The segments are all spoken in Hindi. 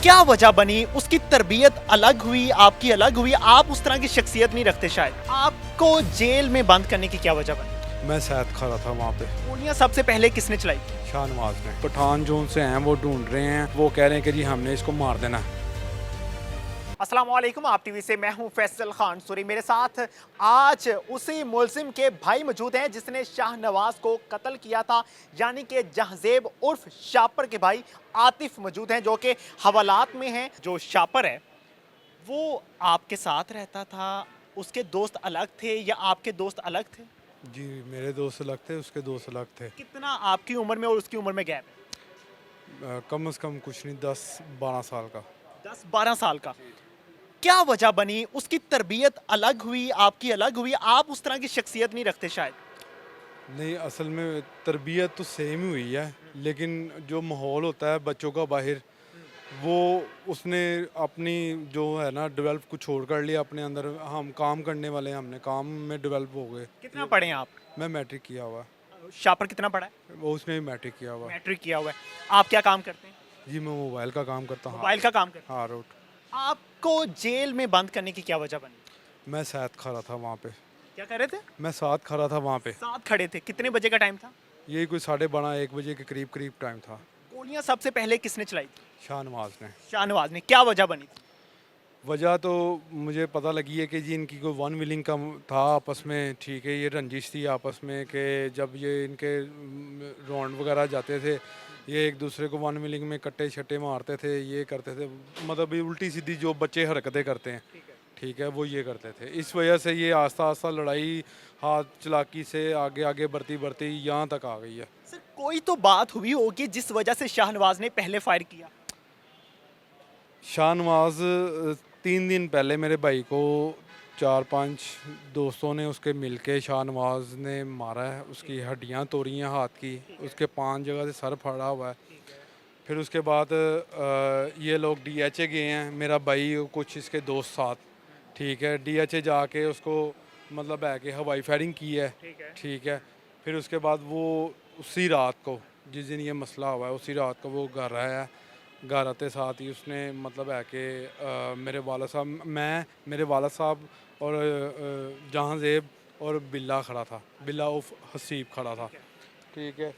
क्या वजह बनी, उसकी तरबियत अलग हुई, आपकी अलग हुई, आप उस तरह की शख्सियत नहीं रखते शायद, आपको जेल में बंद करने की क्या वजह बनी? मैं शायद खड़ा था वहाँ पे। गोलियां सबसे पहले किसने चलाई? शाहनवाज ने। पठान जोन से हैं, वो ढूंढ रहे हैं, वो कह रहे हैं कि जी हमने इसको मार देना है। अस्सलाम वालेकुम, आप टीवी से मैं हूं फैसल खान सूरी। मेरे साथ आज उसी मुलजिम के भाई मौजूद हैं जिसने शाहनवाज को कत्ल किया था, यानी कि जहजेब उर्फ शापर के भाई आतिफ मौजूद हैं, जो कि हवालात में हैं। जो शापर है वो आपके साथ रहता था, उसके दोस्त अलग थे या आपके दोस्त अलग थे? जी मेरे दोस्त अलग थे, उसके दोस्त अलग थे। कितना आपकी उम्र में और उसकी उम्र में गैप है? कम से कम कुछ नहीं, 10-12 साल का। 10-12 साल का। क्या वजह बनी, उसकी तरबियत अलग हुई, आपकी अलग हुई, आप उस तरह की शख्सियत नहीं रखते शायद? नहीं, असल में तरबियत तो सेम ही हुई है, लेकिन जो माहौल होता है बच्चों का बाहर, वो उसने अपनी जो है ना डेवलप कुछ छोड़ कर लिया अपने अंदर। हम काम करने वाले हैं, हमने काम में डेवलप हो गए। कितना पढ़े हैं आप? मैं मैट्रिक किया हुआ है, शापर कितना पढ़ा है? वो उसने भी मैट्रिक किया हुआ है। मैट्रिक किया हुआ है। आप क्या काम करते हैं? जी मैं मोबाइल का काम करता हूँ। मोबाइल का काम करते हाँ रोड। हैं। आपको जेल में बंद करने की क्या वजह बनी? मैं साथ खड़ा था वहाँ पे। क्या कर रहे थे? मैं साथ खड़ा था वहाँ पे। साथ खड़े थे। कितने बजे का टाइम था? यही कोई 12:30-1 बजे के करीब करीब टाइम था। गोलियां सबसे पहले किसने चलाई थी? शाहनवाज ने। शाहनवाज ने। क्या वजह बनी थी? वजह तो मुझे पता लगी है कि जी इनकी कोई वन विलिंग का था आपस में, ठीक है। ये रंजिश थी आपस में कि जब ये इनके राउंड वगैरह जाते थे, ये एक दूसरे को वन विलिंग में कट्टे छट्टे मारते थे, ये करते थे। मतलब ये उल्टी सीधी जो बच्चे हरकतें करते हैं, ठीक है, वो ये करते थे। इस वजह से ये आस्ता आस्ता लड़ाई हाथ चलाकी से आगे आगे बढ़ती बढ़ती यहाँ तक आ गई है। सर, कोई तो बात हुई होगी जिस वजह से शाहनवाज ने पहले फायर किया। शाहनवाज 3 दिन पहले मेरे भाई को 4-5 दोस्तों ने उसके मिलके शाहनवाज ने मारा है। उसकी हड्डियां तोड़ी हैं हाथ की, उसके 5 जगह से सर फाड़ा हुआ है। फिर उसके बाद ये लोग डीएचए गए हैं, मेरा भाई और कुछ इसके दोस्त साथ, ठीक है। डीएचए जाके उसको मतलब है कि हवाई फायरिंग की है, ठीक है। फिर उसके बाद वो उसी रात को, जिस दिन ये मसला हुआ है, उसी रात को वो घर आया है। घर आते साथ ही उसने मतलब है कि मेरे वाला साहब, मैं, मेरे वाला साहब और जहांजेब और बिल्ला खड़ा था, बिल्ला उफ हसीब खड़ा था, ठीक है।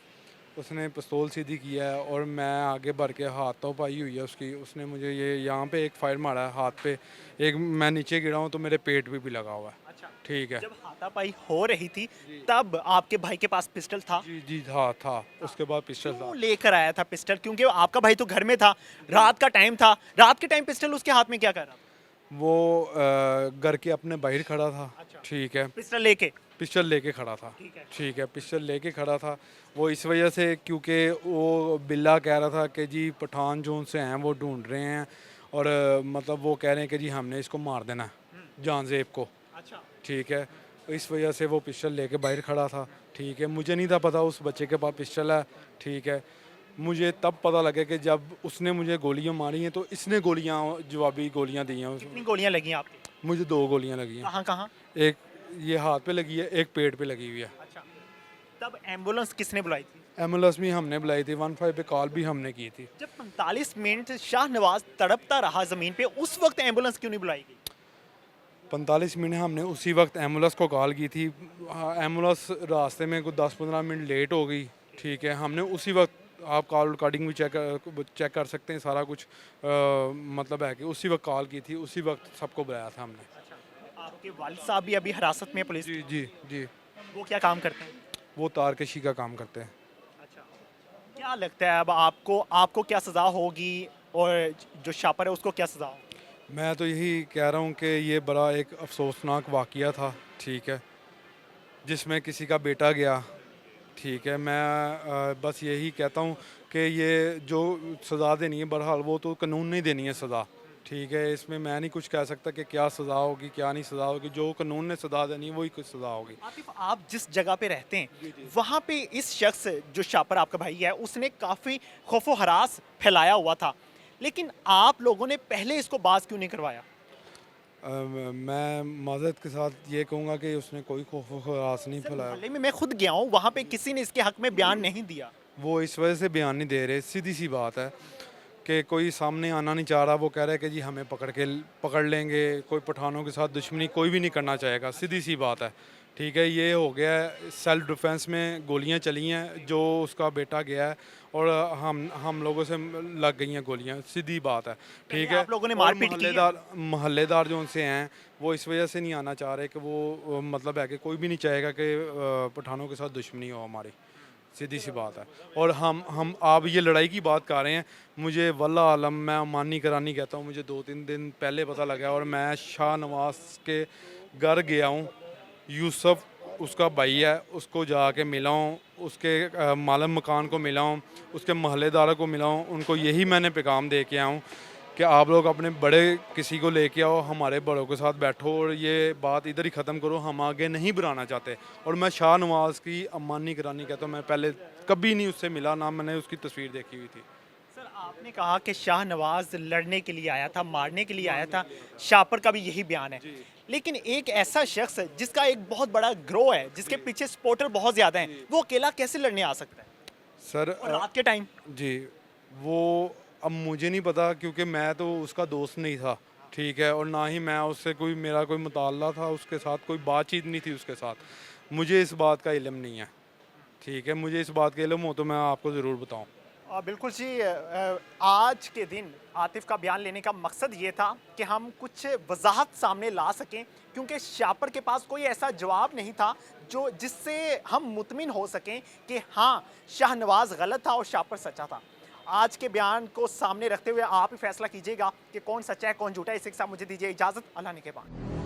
उसने पिस्तौल सीधी किया है और मैं आगे बढ़ के हाथों पाई हुई है उसकी। उसने मुझे ये यहाँ पे एक फायर मारा है हाथ पे, एक मैं नीचे गिरा हूँ तो मेरे पेट पे भी लगा हुआ है, अच्छा। ठीक है। जब हाथापाई हो रही थी तब आपके भाई के पास पिस्टल था? जी जी था। उसके बाद पिस्टल था। क्यों लेकर आया था पिस्टल? क्योंकि आपका भाई तो घर में था, रात का टाइम था, रात के टाइम पिस्टल उसके हाथ में क्या कर रहा था? वो घर के अपने बाहर खड़ा था, अच्छा। ठीक है। पिस्टल लेके? पिस्टल लेके खड़ा था, ठीक है। ठीक है। पिस्टल लेके खड़ा था वो इस वजह से क्योंकि वो बिल्ला कह रहा था कि जी पठान जोन से हैं, वो ढूंढ रहे हैं, और मतलब वो कह रहे हैं कि जी हमने इसको मार देना है, जानजेब को, अच्छा। ठीक है। इस वजह से वो पिस्टल लेके बाहर खड़ा था, ठीक है। मुझे नहीं था पता उस बच्चे के पास पिस्टल है, ठीक है। मुझे तब पता लगा कि जब उसने मुझे गोलियां मारी हैं तो इसने गोलियां, जवाबी गोलियां दी हैं। कितनी गोलियां लगी हैं आपकी? मुझे 2 गोलियां लगी हैं, कहाँ कहाँ? एक ये हाथ पे लगी है, एक पेट पे लगी हुई है। अच्छा। तब एम्बुलेंस किसने बुलाई थी? एम्बुलेंस भी हमने बुलाई थी, 15 पे कॉल भी हमने की थी। जब 45 मिनट शाहनवाज तड़पता रहा जमीन पे, उस वक्त एम्बुलेंस क्यों नहीं बुलाई गई? 45 मिनट हमने उसी वक्त एम्बुलेंस को कॉल की थी। एम्बुलेंस रास्ते में कुछ 10-15 मिनट लेट हो गई, ठीक है। हमने उसी वक्त, आप कॉल रिकॉर्डिंग भी चेक कर सकते हैं, सारा कुछ मतलब है कि उसी वक्त कॉल की थी, उसी वक्त सबको बुलाया था हमने। अच्छा। आपके वालिद साहब भी अभी हिरासत में है पुलिस? जी जी जी। वो क्या काम करते हैं? वो तारकशी का काम करते हैं। अच्छा। क्या लगता है अब आपको, आपको क्या सज़ा होगी और जो शापर है उसको क्या सज़ा होगी? मैं तो यही कह रहा हूँ कि ये बड़ा एक अफसोसनाक वाक़या था, ठीक है, जिसमें किसी का बेटा गया, ठीक है। मैं बस यही कहता हूँ कि ये जो सज़ा देनी है, बहरहाल वो तो कानून ने देनी है सज़ा, ठीक है। इसमें मैं नहीं कुछ कह सकता कि क्या सज़ा होगी क्या नहीं सज़ा होगी। जो कानून ने सज़ा देनी है वही कुछ सज़ा होगी। आतिफ, आप जिस जगह पे रहते हैं वहाँ पे इस शख्स जो शापर आपका भाई है उसने काफ़ी खौफो हरास फैलाया हुआ था, लेकिन आप लोगों ने पहले इसको बाज क्यों नहीं करवाया? मैं माज़रत के साथ ये कहूँगा कि उसने कोई खौफ व खराश नहीं सर, फैलाया। मोहल्ले में मैं खुद गया हूँ, वहाँ पे किसी ने इसके हक में बयान नहीं दिया। वो इस वजह से बयान नहीं दे रहे, सीधी सी बात है कि कोई सामने आना नहीं चाह रहा, वो कह रहा है कि जी हमें पकड़ लेंगे, कोई पठानों के साथ दुश्मनी कोई भी नहीं करना चाहेगा, सीधी सी बात है। ठीक है, ये हो गया है, सेल्फ डिफेंस में गोलियां चली हैं, जो उसका बेटा गया है और हम लोगों से लग गई हैं गोलियां, सीधी बात है। ठीक है, आप लोगों ने और मारपीट की है? मोहल्लेदार जो उनसे हैं वो इस वजह से नहीं आना चाह रहे कि वो मतलब है कि कोई भी नहीं चाहेगा कि पठानों के साथ दुश्मनी हो हमारी, सीधी सी बात है। और हम आप ये लड़ाई की बात कर रहे हैं, मुझे वल्लाह आलम मैं अमानी करानी कहता हूँ, मुझे 2-3 दिन पहले पता लगा और मैं शाह नवाज़ के घर गया हूँ। यूसुफ उसका भाई है, उसको जाके मिला हूँ, उसके मालम मकान को मिला हूँ, उसके महल्लेदारों को मिला हूँ, उनको यही मैंने पैगाम दे के आया हूँ कि आप लोग अपने बड़े किसी को लेके आओ, हमारे बड़ों के साथ बैठो और ये बात इधर ही ख़त्म करो, हम आगे नहीं बढ़ाना चाहते। और मैं शाह नवाज़ की अम्मानी करानी कहता हूँ, मैं पहले कभी नहीं उससे मिला, ना मैंने उसकी तस्वीर देखी हुई थी। सर, आपने कहा कि शाह नवाज लड़ने के लिए आया था, मारने के लिए आया था, शाहपुर का भी यही बयान है। लेकिन एक ऐसा शख्स जिसका एक बहुत बड़ा ग्रो है, जिसके पीछे सपोर्टर बहुत ज्यादा हैं, वो अकेला कैसे लड़ने आ सकता है सर और रात के टाइम? जी, वो अब मुझे नहीं पता क्योंकि मैं तो उसका दोस्त नहीं था, ठीक है, और ना ही मैं उससे कोई मेरा कोई मुताल्ला था, उसके साथ कोई बातचीत नहीं थी उसके साथ, मुझे इस बात का इल्म नहीं है। ठीक है, मुझे इस बात का इल्म हो तो मैं आपको ज़रूर बताऊं। बिल्कुल जी। आज के दिन आतिफ का बयान लेने का मकसद ये था कि हम कुछ वजाहत सामने ला सकें, क्योंकि शाहपुर के पास कोई ऐसा जवाब नहीं था जो जिससे हम मुतमिन हो सकें कि हाँ, शाहनवाज गलत था और शाहपुर सच्चा था। आज के बयान को सामने रखते हुए आप ही फैसला कीजिएगा कि कौन सच्चा है कौन झूठा है। इसी के साथ मुझे दीजिए इजाज़त। अल्लाह ने के बाद।